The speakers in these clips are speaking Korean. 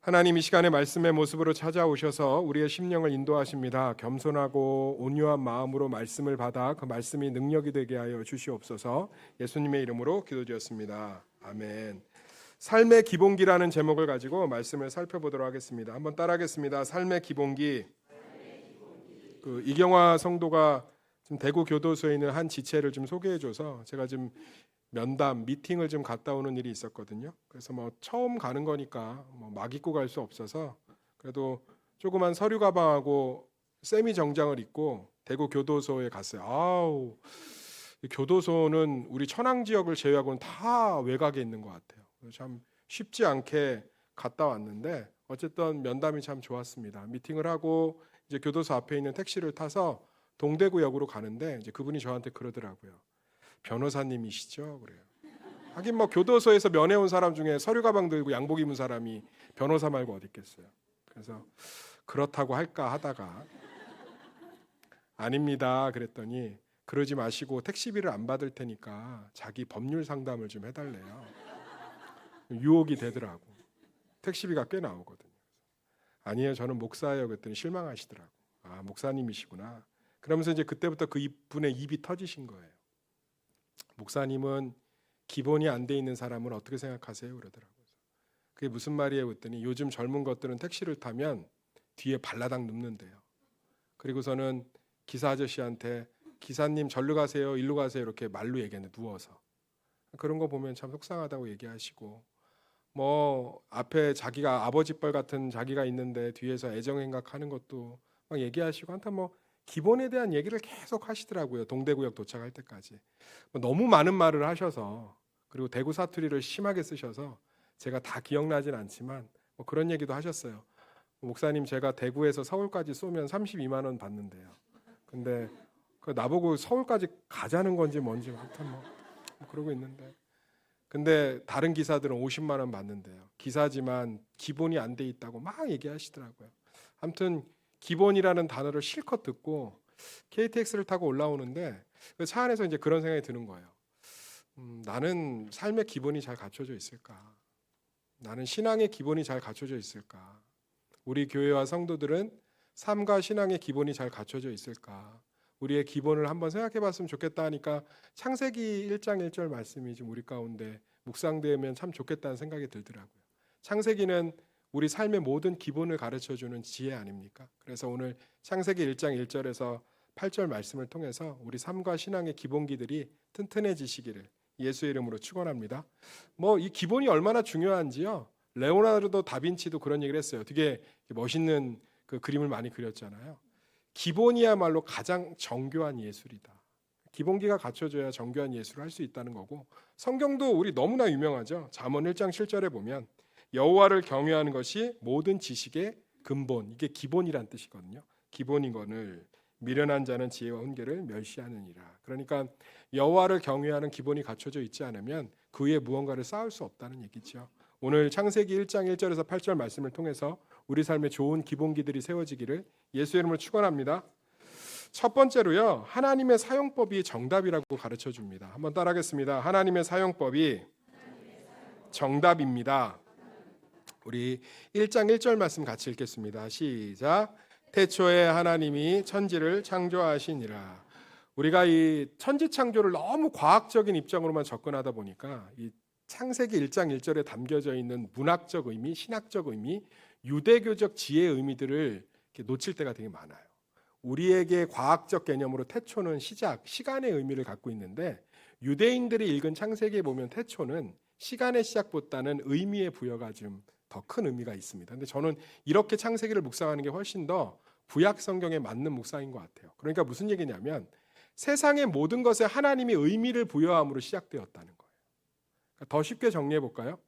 하나님 이 시간에 말씀의 모습으로 찾아오셔서 우리의 심령을 인도하십니다. 겸손하고 온유한 마음으로 말씀을 받아 그 말씀이 능력이 되게 하여 주시옵소서. 예수님의 이름으로 기도드렸습니다. 아멘. 삶의 기본기라는 제목을 가지고 말씀을 살펴보도록 하겠습니다. 한번 따라하겠습니다. 삶의 기본기. 이경화 성도가 지금 대구 교도소에 있는 한 지체를 좀 소개해줘서 제가 지금 면담 미팅을 좀 갔다 오는 일이 있었거든요. 그래서 처음 가는 거니까 막 입고 갈 수 없어서 그래도 조그만 서류 가방하고 세미 정장을 입고 대구 교도소에 갔어요. 아우, 이 교도소는 우리 천안 지역을 제외하고는 다 외곽에 있는 것 같아요. 참 쉽지 않게 갔다 왔는데 어쨌든 면담이 참 좋았습니다. 미팅을 하고 이제 교도소 앞에 있는 택시를 타서 동대구역으로 가는데 이제 그분이 저한테 그러더라고요. 변호사님이시죠? 그래요. 하긴 교도소에서 면회 온 사람 중에 서류 가방 들고 양복 입은 사람이 변호사 말고 어디 있겠어요. 그래서 그렇다고 할까 하다가 아닙니다 그랬더니 그러지 마시고 택시비를 안 받을 테니까 자기 법률 상담을 좀 해달래요. 유혹이 되더라고. 택시비가 꽤 나오거든요. 아니에요, 저는 목사예요 그랬더니 실망하시더라고. 아, 목사님이시구나. 그러면서 이제 그때부터 그 분의 입이 터지신 거예요. 목사님은 기본이 안 돼 있는 사람은 어떻게 생각하세요? 그러더라고요. 그게 무슨 말이에요? 그랬더니 요즘 젊은 것들은 택시를 타면 뒤에 발라당 눕는데요. 그리고서는 기사 아저씨한테 기사님 절로 가세요, 일로 가세요 이렇게 말로 얘기하는데 누워서. 그런 거 보면 참 속상하다고 얘기하시고 앞에 자기가 아버지 뻘 같은 자기가 있는데 뒤에서 애정행각하는 것도 막 얘기하시고 한탄 기본에 대한 얘기를 계속 하시더라고요. 동대구역 도착할 때까지. 너무 많은 말을 하셔서 그리고 대구 사투리를 심하게 쓰셔서 제가 다 기억나진 않지만 그런 얘기도 하셨어요. 목사님 제가 대구에서 서울까지 쏘면 32만 원 받는데요. 근데 나보고 서울까지 가자는 건지 뭔지 하여튼 그러고 있는데 근데 다른 기사들은 50만 원 받는데요. 기사지만 기본이 안 돼 있다고 막 얘기하시더라고요. 아무튼 기본이라는 단어를 실컷 듣고 KTX를 타고 올라오는데 그 차 안에서 이제 그런 생각이 드는 거예요. 나는 삶의 기본이 잘 갖춰져 있을까? 나는 신앙의 기본이 잘 갖춰져 있을까? 우리 교회와 성도들은 삶과 신앙의 기본이 잘 갖춰져 있을까? 우리의 기본을 한번 생각해 봤으면 좋겠다 하니까 창세기 1장 1절 말씀이 지금 우리 가운데 묵상되면 참 좋겠다는 생각이 들더라고요. 창세기는 우리 삶의 모든 기본을 가르쳐주는 지혜 아닙니까? 그래서 오늘 창세기 1장 1절에서 8절 말씀을 통해서 우리 삶과 신앙의 기본기들이 튼튼해지시기를 예수의 이름으로 축원합니다. 이 기본이 얼마나 중요한지요. 레오나르도 다빈치도 그런 얘기를 했어요. 되게 멋있는 그 그림을 많이 그렸잖아요. 기본이야말로 가장 정교한 예술이다. 기본기가 갖춰져야 정교한 예술을 할 수 있다는 거고 성경도 우리 너무나 유명하죠. 잠언 1장 7절에 보면 여호와를 경외하는 것이 모든 지식의 근본, 이게 기본이란 뜻이거든요. 기본이거늘 미련한 자는 지혜와 훈계를 멸시하느니라. 그러니까 여호와를 경외하는 기본이 갖춰져 있지 않으면 그 위에 무언가를 쌓을 수 없다는 얘기죠. 오늘 창세기 1장 1절에서 8절 말씀을 통해서 우리 삶에 좋은 기본기들이 세워지기를 예수의 이름으로 축원합니다. 첫 번째로요, 하나님의 사용법이 정답이라고 가르쳐 줍니다. 한번 따라하겠습니다. 하나님의 사용법이 정답입니다. 우리 1장 1절 말씀 같이 읽겠습니다. 시작. 태초에 하나님이 천지를 창조하시니라. 우리가 이 천지 창조를 너무 과학적인 입장으로만 접근하다 보니까 이 창세기 1장 1절에 담겨져 있는 문학적 의미, 신학적 의미, 유대교적 지혜의 의미들을 놓칠 때가 되게 많아요. 우리에게 과학적 개념으로 태초는 시작, 시간의 의미를 갖고 있는데 유대인들이 읽은 창세기에 보면 태초는 시간의 시작보다는 의미의 부여가 좀 더 큰 의미가 있습니다. 근데 저는 이렇게 창세기를 묵상하는 게 훨씬 더 구약 성경에 맞는 묵상인 것 같아요. 그러니까 무슨 얘기냐면 세상의 모든 것에 하나님이 의미를 부여함으로 시작되었다는 거예요. 그러니까 더 쉽게 정리해 볼까요?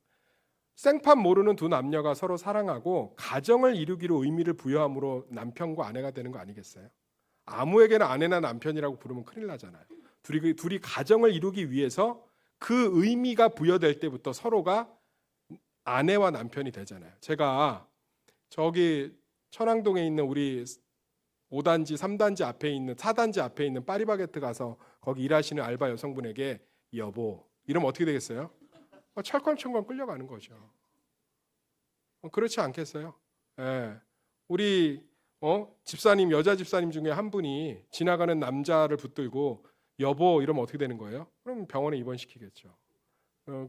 생판 모르는 두 남녀가 서로 사랑하고 가정을 이루기로 의미를 부여함으로 남편과 아내가 되는 거 아니겠어요? 아무에게나 아내나 남편이라고 부르면 큰일 나잖아요. 둘이 가정을 이루기 위해서 그 의미가 부여될 때부터 서로가 아내와 남편이 되잖아요. 제가 저기 천왕동에 있는 우리 5단지, 3단지 앞에 있는 4단지 앞에 있는 파리바게트 가서 거기 일하시는 알바 여성분에게 여보 이러면 어떻게 되겠어요? 철컹철컹 끌려가는 거죠. 그렇지 않겠어요? 예. 우리 집사님, 여자 집사님 중에 한 분이 지나가는 남자를 붙들고 여보 이러면 어떻게 되는 거예요? 그럼 병원에 입원시키겠죠.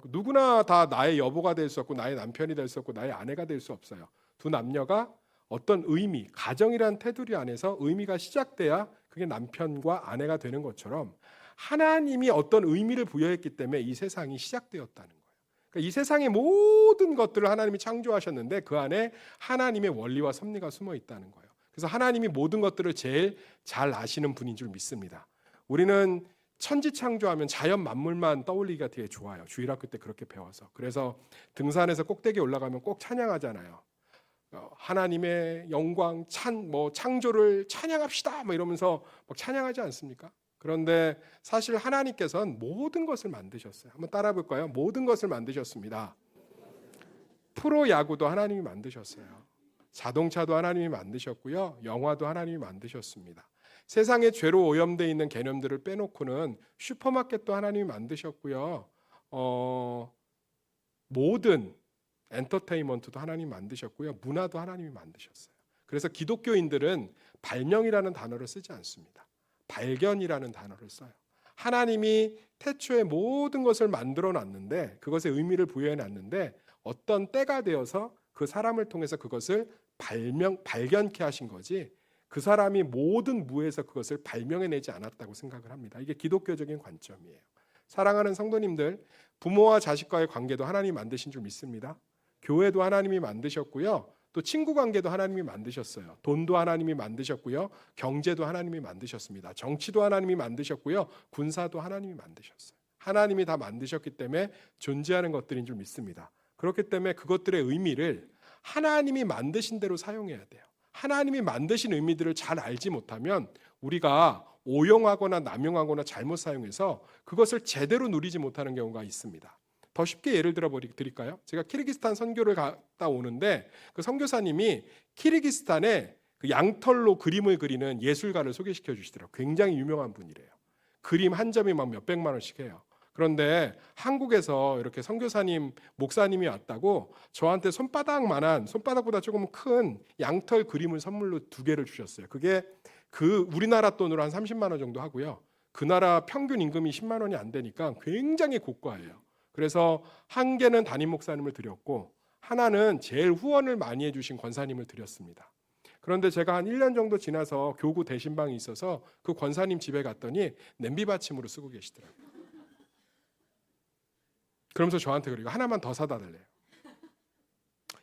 누구나 다 나의 여보가 될 수 없고 나의 남편이 될 수 없고 나의 아내가 될 수 없어요. 두 남녀가 어떤 의미, 가정이란 테두리 안에서 의미가 시작돼야 그게 남편과 아내가 되는 것처럼 하나님이 어떤 의미를 부여했기 때문에 이 세상이 시작되었다는 거예요. 그러니까 이 세상의 모든 것들을 하나님이 창조하셨는데 그 안에 하나님의 원리와 섭리가 숨어 있다는 거예요. 그래서 하나님이 모든 것들을 제일 잘 아시는 분인 줄 믿습니다. 우리는 천지 창조하면 자연 만물만 떠올리기가 되게 좋아요. 주일학교 때 그렇게 배워서. 그래서 등산에서 꼭대기에 올라가면 꼭 찬양하잖아요. 하나님의 영광, 창조를 찬양합시다 이러면서 막 찬양하지 않습니까? 그런데 사실 하나님께서는 모든 것을 만드셨어요. 한번 따라 볼까요? 모든 것을 만드셨습니다. 프로야구도 하나님이 만드셨어요. 자동차도 하나님이 만드셨고요. 영화도 하나님이 만드셨습니다. 세상에 죄로 오염되어 있는 개념들을 빼놓고는 슈퍼마켓도 하나님이 만드셨고요. 모든 엔터테인먼트도 하나님이 만드셨고요. 문화도 하나님이 만드셨어요. 그래서 기독교인들은 발명이라는 단어를 쓰지 않습니다. 발견이라는 단어를 써요. 하나님이 태초에 모든 것을 만들어 놨는데 그것에 의미를 부여해 놨는데 어떤 때가 되어서 그 사람을 통해서 그것을 발견케 하신 거지 그 사람이 모든 무에서 그것을 발명해내지 않았다고 생각을 합니다. 이게 기독교적인 관점이에요. 사랑하는 성도님들, 부모와 자식과의 관계도 하나님이 만드신 줄 믿습니다. 교회도 하나님이 만드셨고요. 또 친구 관계도 하나님이 만드셨어요. 돈도 하나님이 만드셨고요. 경제도 하나님이 만드셨습니다. 정치도 하나님이 만드셨고요. 군사도 하나님이 만드셨어요. 하나님이 다 만드셨기 때문에 존재하는 것들인 줄 믿습니다. 그렇기 때문에 그것들의 의미를 하나님이 만드신 대로 사용해야 돼요. 하나님이 만드신 의미들을 잘 알지 못하면 우리가 오용하거나 남용하거나 잘못 사용해서 그것을 제대로 누리지 못하는 경우가 있습니다. 더 쉽게 예를 들어 드릴까요? 제가 키르기스탄 선교를 갔다 오는데 그 선교사님이 키르기스탄에 그 양털로 그림을 그리는 예술가를 소개시켜 주시더라고요. 굉장히 유명한 분이래요. 그림 한 점이 막 몇백만 원씩 해요. 그런데 한국에서 이렇게 선교사님, 목사님이 왔다고 저한테 손바닥보다 조금 큰 양털 그림을 선물로 2개를 주셨어요. 그게 그 우리나라 돈으로 한 30만 원 정도 하고요. 그 나라 평균 임금이 10만 원이 안 되니까 굉장히 고가예요. 그래서 1개는 담임 목사님을 드렸고 하나는 제일 후원을 많이 해주신 권사님을 드렸습니다. 그런데 제가 한 1년 정도 지나서 교구 대신방이 있어서 그 권사님 집에 갔더니 냄비 받침으로 쓰고 계시더라고요. 그러면서 저한테 그리고 하나만 더 사다 달래요.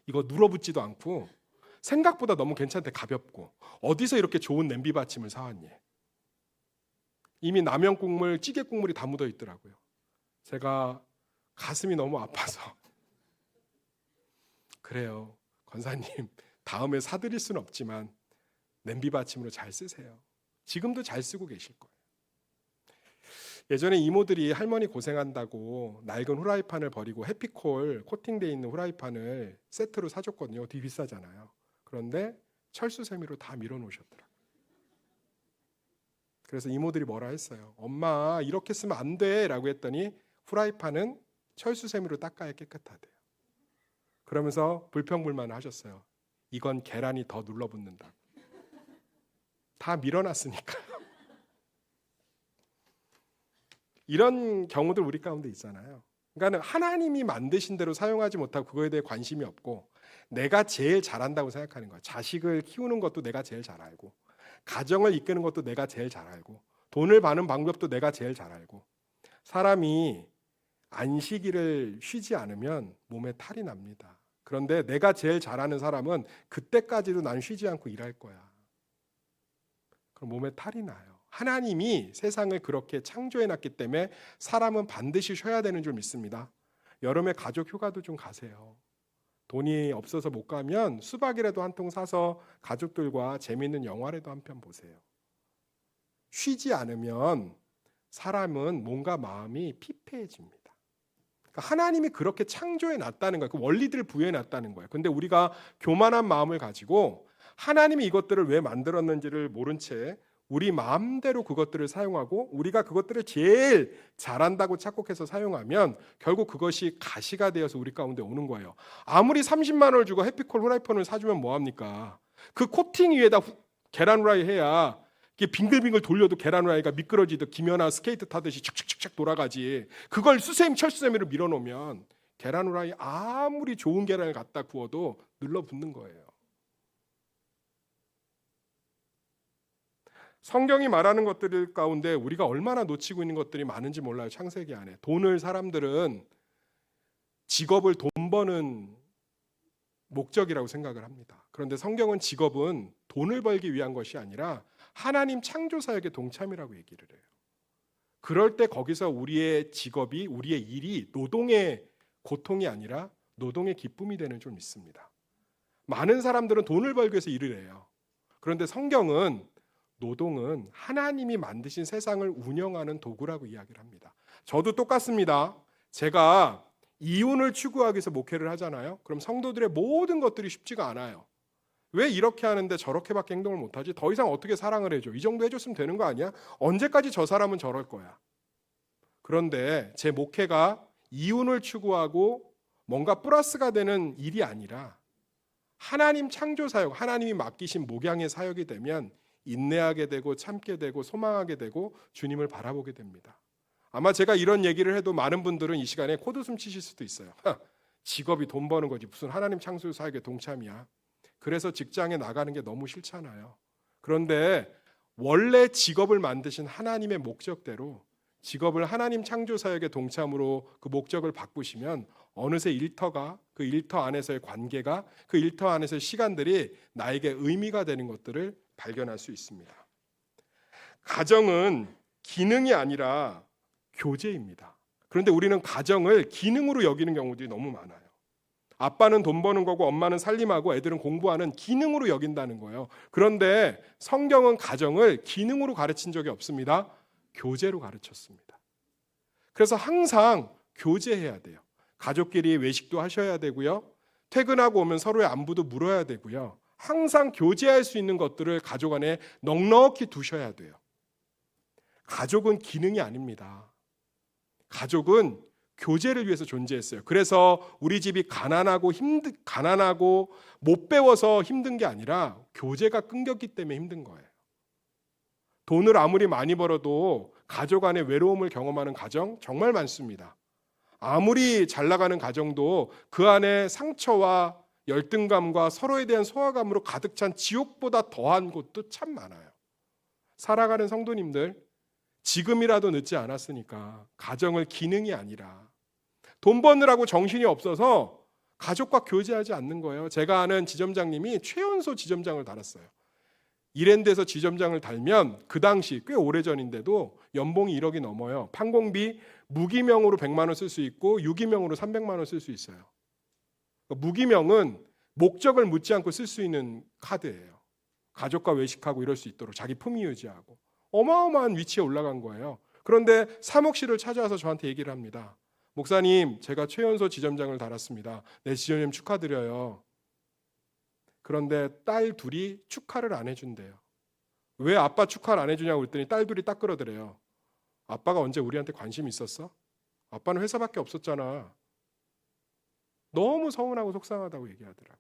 이거 눌어붙지도 않고 생각보다 너무 괜찮대, 가볍고. 어디서 이렇게 좋은 냄비 받침을 사왔니? 이미 라면 국물, 찌개 국물이 다 묻어 있더라고요. 제가 가슴이 너무 아파서 그래요. 권사님, 다음에 사드릴 수는 없지만 냄비 받침으로 잘 쓰세요. 지금도 잘 쓰고 계실 거예요. 예전에 이모들이 할머니 고생한다고 낡은 후라이팬을 버리고 해피콜 코팅되어 있는 후라이팬을 세트로 사줬거든요. 되게 비싸잖아요. 그런데 철수세미로 다 밀어놓으셨더라고요. 그래서 이모들이 뭐라 했어요. 엄마 이렇게 쓰면 안 돼 라고 했더니 후라이팬은 철수세미로 닦아야 깨끗하대요. 그러면서 불평불만을 하셨어요. 이건 계란이 더 눌러붙는다. 다 밀어놨으니까요. 이런 경우들 우리 가운데 있잖아요. 그러니까 하나님이 만드신 대로 사용하지 못하고 그거에 대해 관심이 없고 내가 제일 잘한다고 생각하는 거야. 자식을 키우는 것도 내가 제일 잘 알고 가정을 이끄는 것도 내가 제일 잘 알고 돈을 버는 방법도 내가 제일 잘 알고 사람이 안식일을 쉬지 않으면 몸에 탈이 납니다. 그런데 내가 제일 잘하는 사람은 그때까지도 난 쉬지 않고 일할 거야. 그럼 몸에 탈이 나요. 하나님이 세상을 그렇게 창조해놨기 때문에 사람은 반드시 쉬어야 되는 줄 믿습니다. 여름에 가족 휴가도 좀 가세요. 돈이 없어서 못 가면 수박이라도 한 통 사서 가족들과 재미있는 영화라도 한 편 보세요. 쉬지 않으면 사람은 몸과 마음이 피폐해집니다. 그러니까 하나님이 그렇게 창조해놨다는 거예요. 그 원리들을 부여해놨다는 거예요. 근데 우리가 교만한 마음을 가지고 하나님이 이것들을 왜 만들었는지를 모른 채 우리 마음대로 그것들을 사용하고 우리가 그것들을 제일 잘한다고 착각해서 사용하면 결국 그것이 가시가 되어서 우리 가운데 오는 거예요. 아무리 30만 원을 주고 해피콜 후라이팬을 사주면 뭐합니까? 그 코팅 위에다 계란 후라이 해야 이게 빙글빙글 돌려도 계란 후라이가 미끄러지듯 김연아 스케이트 타듯이 축축축축 돌아가지. 그걸 수세미 철수세미로 밀어놓으면 계란 후라이 아무리 좋은 계란을 갖다 구워도 눌러붙는 거예요. 성경이 말하는 것들 가운데 우리가 얼마나 놓치고 있는 것들이 많은지 몰라요. 창세기 안에 돈을 사람들은 직업을 돈 버는 목적이라고 생각을 합니다. 그런데 성경은 직업은 돈을 벌기 위한 것이 아니라 하나님 창조 사역의 동참이라고 얘기를 해요. 그럴 때 거기서 우리의 직업이, 우리의 일이 노동의 고통이 아니라 노동의 기쁨이 되는 줄 믿습니다. 많은 사람들은 돈을 벌기 위해서 일을 해요. 그런데 성경은 노동은 하나님이 만드신 세상을 운영하는 도구라고 이야기를 합니다. 저도 똑같습니다. 제가 이윤을 추구하기 위해서 목회를 하잖아요. 그럼 성도들의 모든 것들이 쉽지가 않아요. 왜 이렇게 하는데 저렇게밖에 행동을 못하지? 더 이상 어떻게 사랑을 해줘? 이 정도 해줬으면 되는 거 아니야? 언제까지 저 사람은 저럴 거야? 그런데 제 목회가 이윤을 추구하고 뭔가 플러스가 되는 일이 아니라 하나님 창조 사역, 하나님이 맡기신 목양의 사역이 되면 인내하게 되고 참게 되고 소망하게 되고 주님을 바라보게 됩니다. 아마 제가 이런 얘기를 해도 많은 분들은 이 시간에 코웃음 치실 수도 있어요. 직업이 돈 버는 거지 무슨 하나님 창조 사역에 동참이야. 그래서 직장에 나가는 게 너무 싫잖아요. 그런데 원래 직업을 만드신 하나님의 목적대로 직업을 하나님 창조 사역의 동참으로 그 목적을 바꾸시면 어느새 일터가, 그 일터 안에서의 관계가, 그 일터 안에서의 시간들이 나에게 의미가 되는 것들을 발견할 수 있습니다. 가정은 기능이 아니라 교제입니다. 그런데 우리는 가정을 기능으로 여기는 경우들이 너무 많아요. 아빠는 돈 버는 거고 엄마는 살림하고 애들은 공부하는 기능으로 여긴다는 거예요. 그런데 성경은 가정을 기능으로 가르친 적이 없습니다. 교제로 가르쳤습니다. 그래서 항상 교제해야 돼요. 가족끼리 외식도 하셔야 되고요. 퇴근하고 오면 서로의 안부도 물어야 되고요. 항상 교제할 수 있는 것들을 가족 안에 넉넉히 두셔야 돼요. 가족은 기능이 아닙니다. 가족은 교제를 위해서 존재했어요. 그래서 우리 집이 가난하고 못 배워서 힘든 게 아니라 교제가 끊겼기 때문에 힘든 거예요. 돈을 아무리 많이 벌어도 가족 안에 외로움을 경험하는 가정 정말 많습니다. 아무리 잘 나가는 가정도 그 안에 상처와 열등감과 서로에 대한 소외감으로 가득 찬 지옥보다 더한 곳도 참 많아요. 살아가는 성도님들, 지금이라도 늦지 않았으니까 가정을 기능이 아니라 돈 버느라고 정신이 없어서 가족과 교제하지 않는 거예요. 제가 아는 지점장님이 최연소 지점장을 달았어요. 이랜드에서 지점장을 달면 그 당시 꽤 오래전인데도 연봉이 1억이 넘어요. 판공비 무기명으로 100만 원 쓸 수 있고 유기명으로 300만 원 쓸 수 있어요. 무기명은 목적을 묻지 않고 쓸 수 있는 카드예요. 가족과 외식하고 이럴 수 있도록 자기 품위 유지하고 어마어마한 위치에 올라간 거예요. 그런데 사목실을 찾아와서 저한테 얘기를 합니다. 목사님, 제가 최연소 지점장을 달았습니다. 네, 지점님 축하드려요. 그런데 딸 둘이 축하를 안 해준대요. 왜 아빠 축하를 안 해주냐고 그랬더니 딸 둘이 딱 그러더래요. 아빠가 언제 우리한테 관심 있었어? 아빠는 회사밖에 없었잖아. 너무 서운하고 속상하다고 얘기하더라고요.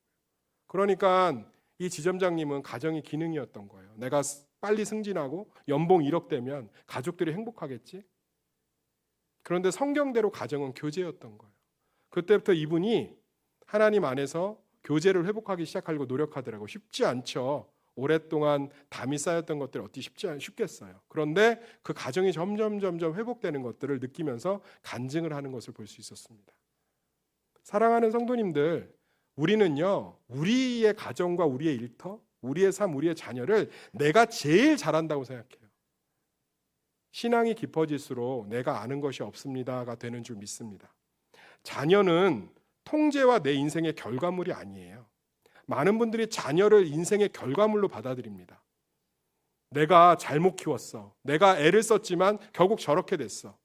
그러니까 이 지점장님은 가정이 기능이었던 거예요. 내가 빨리 승진하고 연봉 1억 되면 가족들이 행복하겠지? 그런데 성경대로 가정은 교제였던 거예요. 그때부터 이분이 하나님 안에서 교제를 회복하기 시작하려고 노력하더라고요. 쉽지 않죠. 오랫동안 담이 쌓였던 것들이 어떻게 쉽겠어요. 그런데 그 가정이 점점 회복되는 것들을 느끼면서 간증을 하는 것을 볼 수 있었습니다. 사랑하는 성도님들, 우리는요, 우리의 가정과 우리의 일터, 우리의 삶, 우리의 자녀를 내가 제일 잘한다고 생각해요. 신앙이 깊어질수록 내가 아는 것이 없습니다가 되는 줄 믿습니다. 자녀는 통제와 내 인생의 결과물이 아니에요. 많은 분들이 자녀를 인생의 결과물로 받아들입니다. 내가 잘못 키웠어. 내가 애를 썼지만 결국 저렇게 됐어.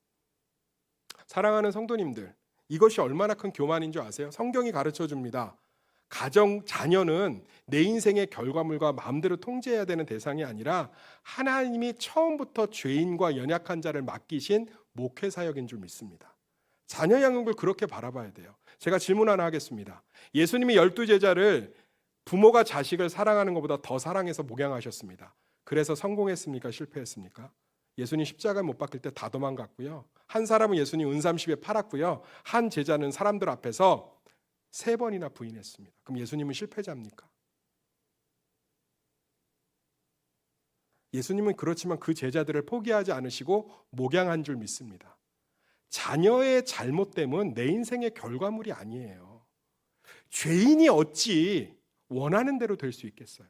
사랑하는 성도님들, 이것이 얼마나 큰 교만인 줄 아세요? 성경이 가르쳐 줍니다. 자녀는 내 인생의 결과물과 마음대로 통제해야 되는 대상이 아니라 하나님이 처음부터 죄인과 연약한 자를 맡기신 목회 사역인 줄 믿습니다. 자녀 양육을 그렇게 바라봐야 돼요. 제가 질문 하나 하겠습니다. 예수님이 12제자를 부모가 자식을 사랑하는 것보다 더 사랑해서 목양하셨습니다. 그래서 성공했습니까? 실패했습니까? 예수님 십자가에 못 박힐 때 다 도망갔고요. 한 사람은 예수님 은삼십에 팔았고요. 한 제자는 사람들 앞에서 3번이나 부인했습니다. 그럼 예수님은 실패자입니까? 예수님은 그렇지만 그 제자들을 포기하지 않으시고 목양한 줄 믿습니다. 자녀의 잘못됨은 내 인생의 결과물이 아니에요. 죄인이 어찌 원하는 대로 될 수 있겠어요?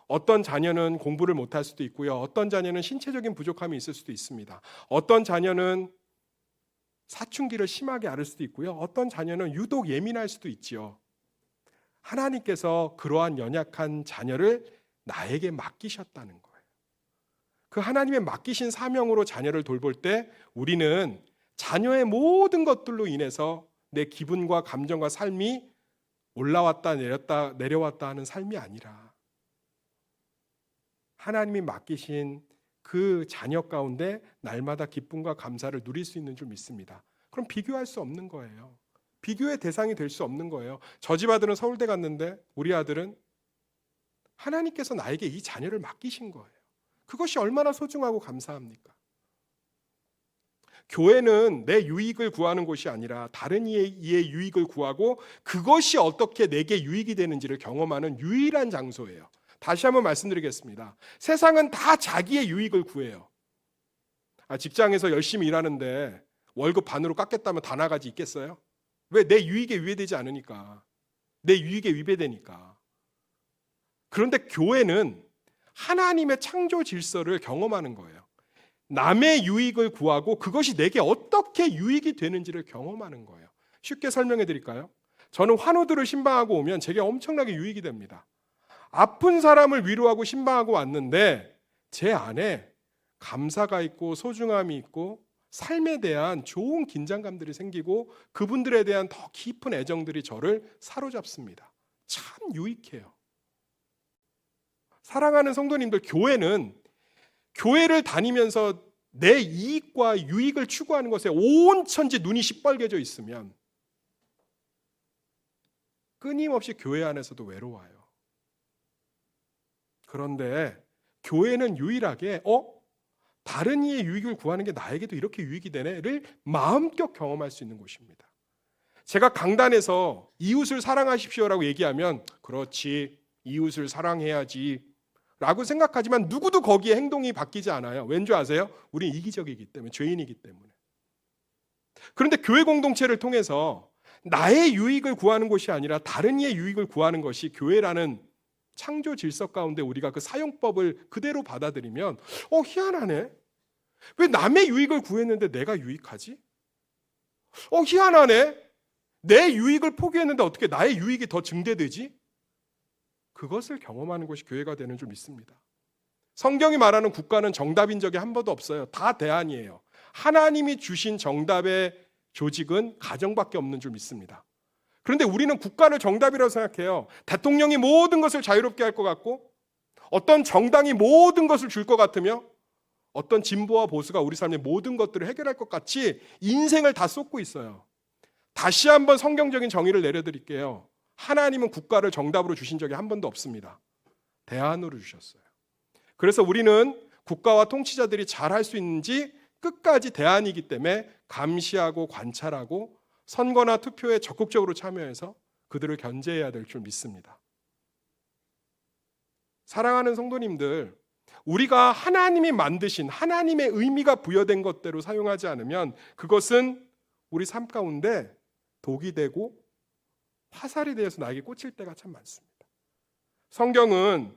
어떤 자녀는 공부를 못할 수도 있고요. 어떤 자녀는 신체적인 부족함이 있을 수도 있습니다. 어떤 자녀는 사춘기를 심하게 앓을 수도 있고요. 어떤 자녀는 유독 예민할 수도 있지요. 하나님께서 그러한 연약한 자녀를 나에게 맡기셨다는 거예요. 그 하나님의 맡기신 사명으로 자녀를 돌볼 때 우리는 자녀의 모든 것들로 인해서 내 기분과 감정과 삶이 올라왔다 내려왔다 하는 삶이 아니라 하나님이 맡기신 그 자녀 가운데 날마다 기쁨과 감사를 누릴 수 있는 줄 믿습니다. 그럼 비교할 수 없는 거예요. 비교의 대상이 될 수 없는 거예요. 저 집 아들은 서울대 갔는데 우리 아들은 하나님께서 나에게 이 자녀를 맡기신 거예요. 그것이 얼마나 소중하고 감사합니까? 교회는 내 유익을 구하는 곳이 아니라 다른 이의 유익을 구하고 그것이 어떻게 내게 유익이 되는지를 경험하는 유일한 장소예요. 다시 한번 말씀드리겠습니다. 세상은 다 자기의 유익을 구해요. 직장에서 열심히 일하는데 월급 반으로 깎겠다면 다 나가지 있겠어요? 왜? 내 유익에 위배되지 않으니까. 내 유익에 위배되니까. 그런데 교회는 하나님의 창조 질서를 경험하는 거예요. 남의 유익을 구하고 그것이 내게 어떻게 유익이 되는지를 경험하는 거예요. 쉽게 설명해 드릴까요? 저는 환우들을 신방하고 오면 제게 엄청나게 유익이 됩니다. 아픈 사람을 위로하고 신방하고 왔는데 제 안에 감사가 있고 소중함이 있고 삶에 대한 좋은 긴장감들이 생기고 그분들에 대한 더 깊은 애정들이 저를 사로잡습니다. 참 유익해요. 사랑하는 성도님들, 교회는 교회를 다니면서 내 이익과 유익을 추구하는 것에 온 천지 눈이 시뻘개져 있으면 끊임없이 교회 안에서도 외로워요. 그런데 교회는 유일하게 다른 이의 유익을 구하는 게 나에게도 이렇게 유익이 되네를 마음껏 경험할 수 있는 곳입니다. 제가 강단에서 이웃을 사랑하십시오라고 얘기하면 그렇지, 이웃을 사랑해야지 라고 생각하지만 누구도 거기에 행동이 바뀌지 않아요. 왠지 아세요? 우린 이기적이기 때문에, 죄인이기 때문에. 그런데 교회 공동체를 통해서 나의 유익을 구하는 것이 아니라 다른 이의 유익을 구하는 것이 교회라는 창조 질서 가운데 우리가 그 사용법을 그대로 받아들이면 희한하네. 왜 남의 유익을 구했는데 내가 유익하지? 희한하네. 내 유익을 포기했는데 어떻게 나의 유익이 더 증대되지? 그것을 경험하는 것이 교회가 되는 줄 믿습니다. 성경이 말하는 국가는 정답인 적이 한 번도 없어요. 다 대안이에요. 하나님이 주신 정답의 조직은 가정밖에 없는 줄 믿습니다. 그런데 우리는 국가를 정답이라고 생각해요. 대통령이 모든 것을 자유롭게 할 것 같고 어떤 정당이 모든 것을 줄 것 같으며 어떤 진보와 보수가 우리 삶의 모든 것들을 해결할 것 같이 인생을 다 쏟고 있어요. 다시 한번 성경적인 정의를 내려드릴게요. 하나님은 국가를 정답으로 주신 적이 한 번도 없습니다. 대안으로 주셨어요. 그래서 우리는 국가와 통치자들이 잘할 수 있는지 끝까지 대안이기 때문에 감시하고 관찰하고 선거나 투표에 적극적으로 참여해서 그들을 견제해야 될 줄 믿습니다. 사랑하는 성도님들, 우리가 하나님이 만드신 하나님의 의미가 부여된 것대로 사용하지 않으면 그것은 우리 삶 가운데 독이 되고 화살이 되어서 나에게 꽂힐 때가 참 많습니다. 성경은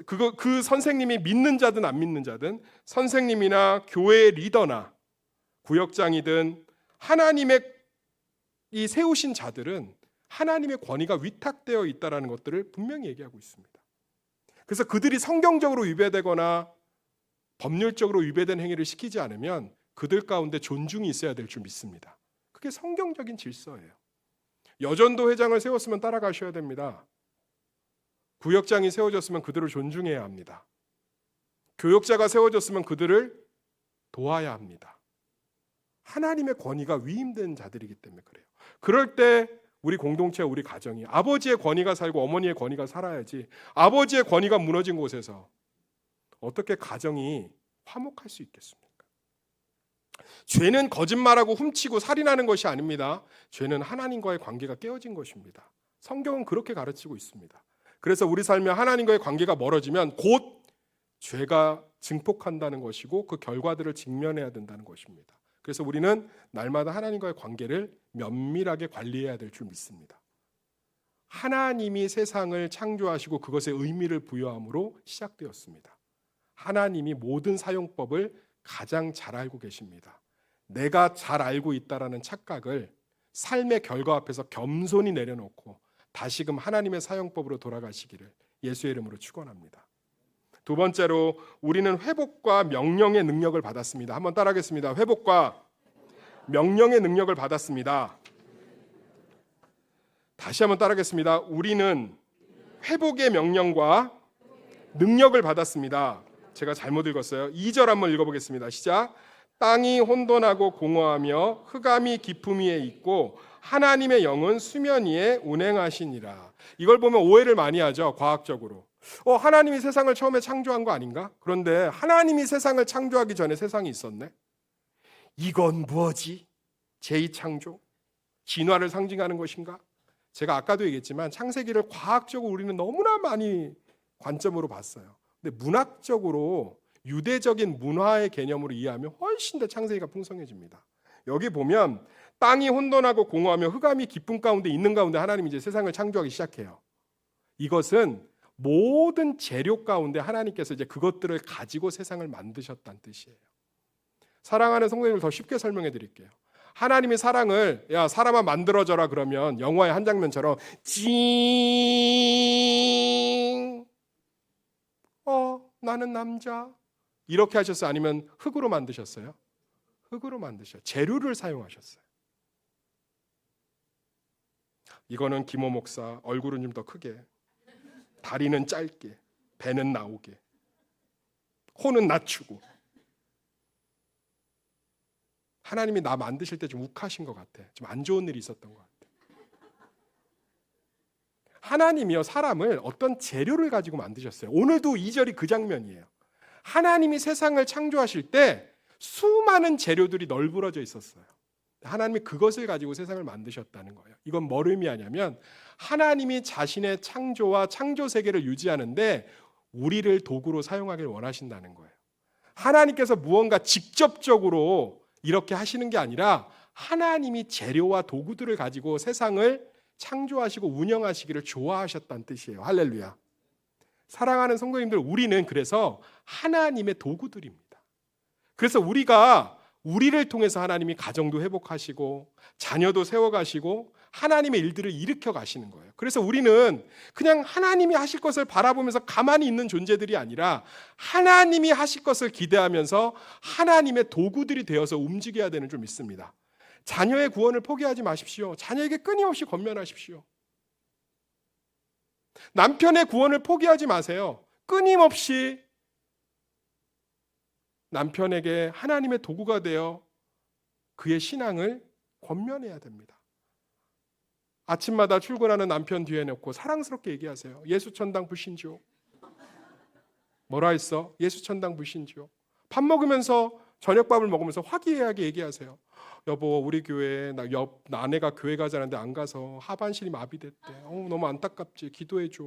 그 선생님이 믿는 자든 안 믿는 자든 선생님이나 교회의 리더나 구역장이든 하나님의 이 세우신 자들은 하나님의 권위가 위탁되어 있다는 것들을 분명히 얘기하고 있습니다. 그래서 그들이 성경적으로 위배되거나 법률적으로 위배된 행위를 시키지 않으면 그들 가운데 존중이 있어야 될 줄 믿습니다. 그게 성경적인 질서예요. 여전도 회장을 세웠으면 따라가셔야 됩니다. 구역장이 세워졌으면 그들을 존중해야 합니다. 교역자가 세워졌으면 그들을 도와야 합니다. 하나님의 권위가 위임된 자들이기 때문에 그래요. 그럴 때 우리 공동체와 우리 가정이 아버지의 권위가 살고 어머니의 권위가 살아야지, 아버지의 권위가 무너진 곳에서 어떻게 가정이 화목할 수 있겠습니까? 죄는 거짓말하고 훔치고 살인하는 것이 아닙니다. 죄는 하나님과의 관계가 깨어진 것입니다. 성경은 그렇게 가르치고 있습니다. 그래서 우리 삶에 하나님과의 관계가 멀어지면 곧 죄가 증폭한다는 것이고 그 결과들을 직면해야 된다는 것입니다. 그래서 우리는 날마다 하나님과의 관계를 면밀하게 관리해야 될 줄 믿습니다. 하나님이 세상을 창조하시고 그것에 의미를 부여함으로 시작되었습니다. 하나님이 모든 사용법을 가장 잘 알고 계십니다. 내가 잘 알고 있다라는 착각을 삶의 결과 앞에서 겸손히 내려놓고 다시금 하나님의 사용법으로 돌아가시기를 예수의 이름으로 축원합니다. 두 번째로 우리는 회복과 명령의 능력을 받았습니다. 한번 따라하겠습니다. 회복과 명령의 능력을 받았습니다. 다시 한번 따라하겠습니다. 우리는 회복의 명령과 능력을 받았습니다. 제가 잘못 읽었어요. 2절 한번 읽어보겠습니다. 시작. 땅이 혼돈하고 공허하며 흑암이 깊음 위에 있고 하나님의 영은 수면 위에 운행하시니라. 이걸 보면 오해를 많이 하죠. 과학적으로. 하나님이 세상을 처음에 창조한 거 아닌가? 그런데 하나님이 세상을 창조하기 전에 세상이 있었네. 이건 뭐지? 제2창조? 진화를 상징하는 것인가? 제가 아까도 얘기했지만 창세기를 과학적으로 우리는 너무나 많이 관점으로 봤어요. 근데 문학적으로 유대적인 문화의 개념으로 이해하면 훨씬 더 창세기가 풍성해집니다. 여기 보면 땅이 혼돈하고 공허하며 흑암이 깊은 가운데 있는 가운데 하나님이 이제 세상을 창조하기 시작해요. 이것은 모든 재료 가운데 하나님께서 이제 그것들을 가지고 세상을 만드셨다는 뜻이에요. 사랑하는 성도님을 더 쉽게 설명해 드릴게요. 하나님이 사랑을 야 사람아 만들어져라 그러면 영화의 한 장면처럼 징 나는 남자 이렇게 하셨어요? 아니면 흙으로 만드셨어요? 흙으로 만드셨어요. 재료를 사용하셨어요. 이거는 김호 목사 얼굴은 좀 더 크게, 다리는 짧게, 배는 나오게, 코는 낮추고. 하나님이 나 만드실 때 좀 욱하신 것 같아. 좀 안 좋은 일이 있었던 것 같아. 하나님이요 사람을 어떤 재료를 가지고 만드셨어요. 오늘도 2절이 그 장면이에요. 하나님이 세상을 창조하실 때 수많은 재료들이 널브러져 있었어요. 하나님이 그것을 가지고 세상을 만드셨다는 거예요. 이건 뭘 의미하냐면 하나님이 자신의 창조와 창조 세계를 유지하는데 우리를 도구로 사용하길 원하신다는 거예요. 하나님께서 무언가 직접적으로 이렇게 하시는 게 아니라 하나님이 재료와 도구들을 가지고 세상을 창조하시고 운영하시기를 좋아하셨다는 뜻이에요. 할렐루야. 사랑하는 성도님들, 우리는 그래서 하나님의 도구들입니다. 그래서 우리를 통해서 하나님이 가정도 회복하시고 자녀도 세워가시고 하나님의 일들을 일으켜 가시는 거예요. 그래서 우리는 그냥 하나님이 하실 것을 바라보면서 가만히 있는 존재들이 아니라 하나님이 하실 것을 기대하면서 하나님의 도구들이 되어서 움직여야 되는 줄 믿습니다. 자녀의 구원을 포기하지 마십시오. 자녀에게 끊임없이 권면하십시오. 남편의 구원을 포기하지 마세요. 끊임없이 남편에게 하나님의 도구가 되어 그의 신앙을 권면해야 됩니다. 아침마다 출근하는 남편 뒤에 놓고 사랑스럽게 얘기하세요. 예수 천당 불신지요. 뭐라 했어? 예수 천당 불신지요. 밥 먹으면서 저녁밥을 먹으면서 화기애애하게 얘기하세요. 여보 우리 교회 나 아내가 교회 가자는데 안 가서 하반신이 마비됐대. 너무 안타깝지. 기도해줘.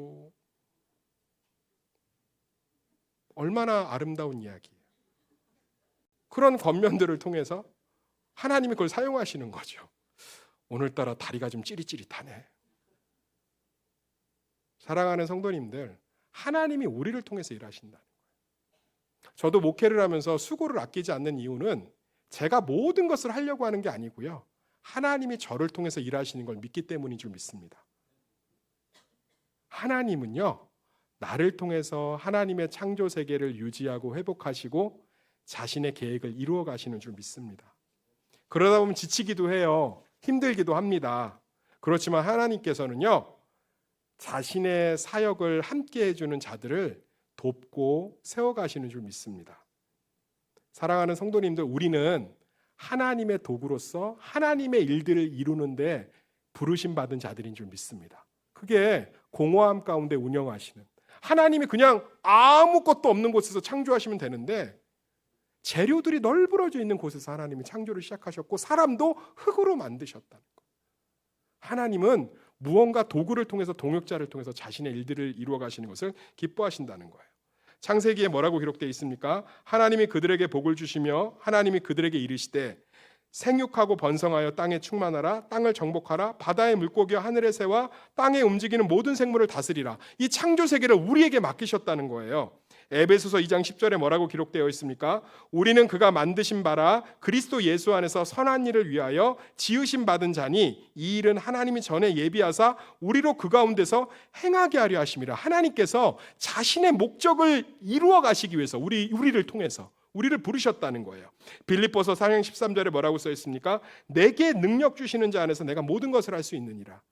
얼마나 아름다운 이야기예요. 그런 권면들을 통해서 하나님이 그걸 사용하시는 거죠. 오늘따라 다리가 좀 찌릿찌릿하네. 사랑하는 성도님들, 하나님이 우리를 통해서 일하신다는 거예요. 저도 목회를 하면서 수고를 아끼지 않는 이유는 제가 모든 것을 하려고 하는 게 아니고요. 하나님이 저를 통해서 일하시는 걸 믿기 때문인 줄 믿습니다. 하나님은요, 나를 통해서 하나님의 창조 세계를 유지하고 회복하시고 자신의 계획을 이루어 가시는 줄 믿습니다. 그러다 보면 지치기도 해요. 힘들기도 합니다. 그렇지만 하나님께서는요, 자신의 사역을 함께 해주는 자들을 돕고 세워가시는 줄 믿습니다. 사랑하는 성도님들, 우리는 하나님의 도구로서 하나님의 일들을 이루는데 부르심 받은 자들인 줄 믿습니다. 그게 공허함 가운데 운영하시는, 하나님이 그냥 아무것도 없는 곳에서 창조하시면 되는데 재료들이 널브러져 있는 곳에서 하나님이 창조를 시작하셨고 사람도 흙으로 만드셨다는 것. 하나님은 무언가 도구를 통해서, 동역자를 통해서 자신의 일들을 이루어 가시는 것을 기뻐하신다는 거예요. 창세기에 뭐라고 기록되어 있습니까? 하나님이 그들에게 복을 주시며 하나님이 그들에게 이르시되 생육하고 번성하여 땅에 충만하라, 땅을 정복하라, 바다의 물고기와 하늘의 새와 땅에 움직이는 모든 생물을 다스리라. 이 창조 세계를 우리에게 맡기셨다는 거예요. 에베소서 2장 10절에 뭐라고 기록되어 있습니까? 우리는 그가 만드신 바라 그리스도 예수 안에서 선한 일을 위하여 지으심 받은 자니 이 일은 하나님이 전에 예비하사 우리로 그 가운데서 행하게 하려 하심이라. 하나님께서 자신의 목적을 이루어 가시기 위해서 우리를 통해서 우리를 부르셨다는 거예요. 빌립보서 4장 13절에 뭐라고 써 있습니까? 내게 능력 주시는 자 안에서 내가 모든 것을 할 수 있느니라.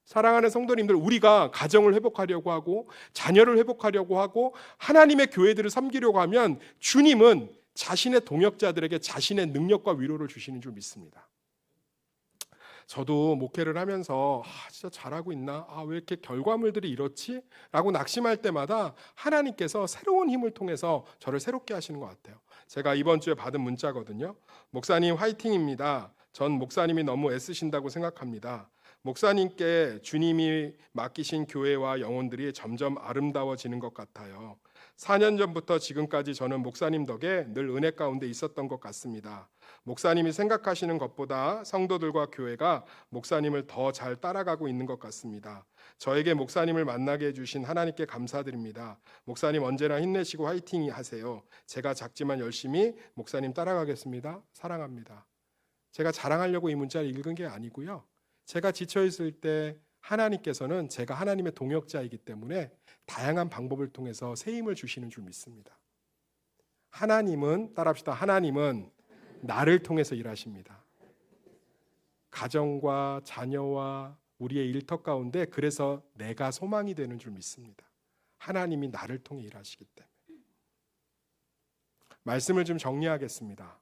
사랑하는 성도님들, 우리가 가정을 회복하려고 하고 자녀를 회복하려고 하고 하나님의 교회들을 섬기려고 하면 주님은 자신의 동역자들에게 자신의 능력과 위로를 주시는 줄 믿습니다. 저도 목회를 하면서 진짜 잘하고 있나? 왜 이렇게 결과물들이 이렇지? 라고 낙심할 때마다 하나님께서 새로운 힘을 통해서 저를 새롭게 하시는 것 같아요. 제가 이번 주에 받은 문자거든요. 목사님 화이팅입니다. 전 목사님이 너무 애쓰신다고 생각합니다. 목사님께 주님이 맡기신 교회와 영혼들이 점점 아름다워지는 것 같아요. 4년 전부터 지금까지 저는 목사님 덕에 늘 은혜 가운데 있었던 것 같습니다. 목사님이 생각하시는 것보다 성도들과 교회가 목사님을 더 잘 따라가고 있는 것 같습니다. 저에게 목사님을 만나게 해주신 하나님께 감사드립니다. 목사님 언제나 힘내시고 화이팅 하세요. 제가 작지만 열심히 목사님 따라가겠습니다. 사랑합니다. 제가 자랑하려고 이 문자를 읽은 게 아니고요. 제가 지쳐있을 때 하나님께서는 제가 하나님의 동역자이기 때문에 다양한 방법을 통해서 새 힘을 주시는 줄 믿습니다. 하나님은, 따라합시다. 하나님은 나를 통해서 일하십니다. 가정과 자녀와 우리의 일터 가운데 그래서 내가 소망이 되는 줄 믿습니다. 하나님이 나를 통해 일하시기 때문에. 말씀을 좀 정리하겠습니다.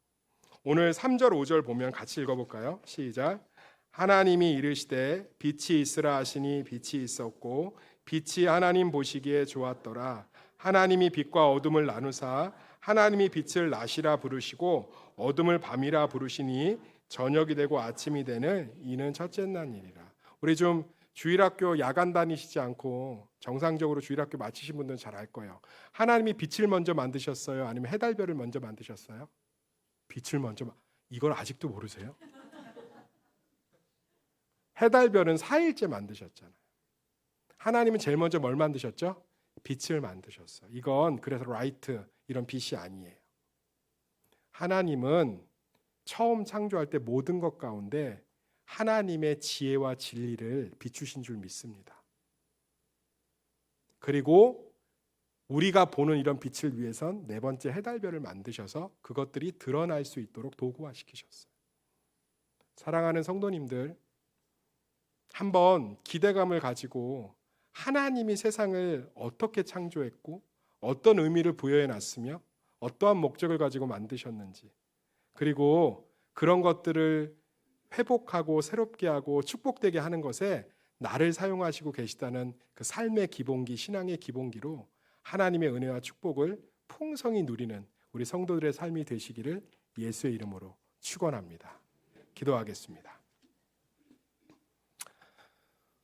오늘 3절 5절 보면 같이 읽어볼까요? 시작. 하나님이 이르시되 빛이 있으라 하시니 빛이 있었고 빛이 하나님 보시기에 좋았더라. 하나님이 빛과 어둠을 나누사 하나님이 빛을 낮이라 부르시고 어둠을 밤이라 부르시니 저녁이 되고 아침이 되는 이는 첫째 날 일이라. 우리 좀 주일학교 야간 다니시지 않고 정상적으로 주일학교 마치신 분들은 잘 알 거예요. 하나님이 빛을 먼저 만드셨어요? 아니면 해달별을 먼저 만드셨어요? 빛을 먼저. 이걸 아직도 모르세요? 해달별은 4일째 만드셨잖아요. 하나님은 제일 먼저 뭘 만드셨죠? 빛을 만드셨어요. 이건 그래서 라이트 이런 빛이 아니에요. 하나님은 처음 창조할 때 모든 것 가운데 하나님의 지혜와 진리를 비추신 줄 믿습니다. 그리고 우리가 보는 이런 빛을 위해선 네 번째 해달별을 만드셔서 그것들이 드러날 수 있도록 도구화시키셨어요. 사랑하는 성도님들, 한번 기대감을 가지고 하나님이 세상을 어떻게 창조했고 어떤 의미를 부여해 놨으며 어떠한 목적을 가지고 만드셨는지, 그리고 그런 것들을 회복하고 새롭게 하고 축복되게 하는 것에 나를 사용하시고 계시다는 그 삶의 기본기, 신앙의 기본기로 하나님의 은혜와 축복을 풍성히 누리는 우리 성도들의 삶이 되시기를 예수의 이름으로 축원합니다. 기도하겠습니다.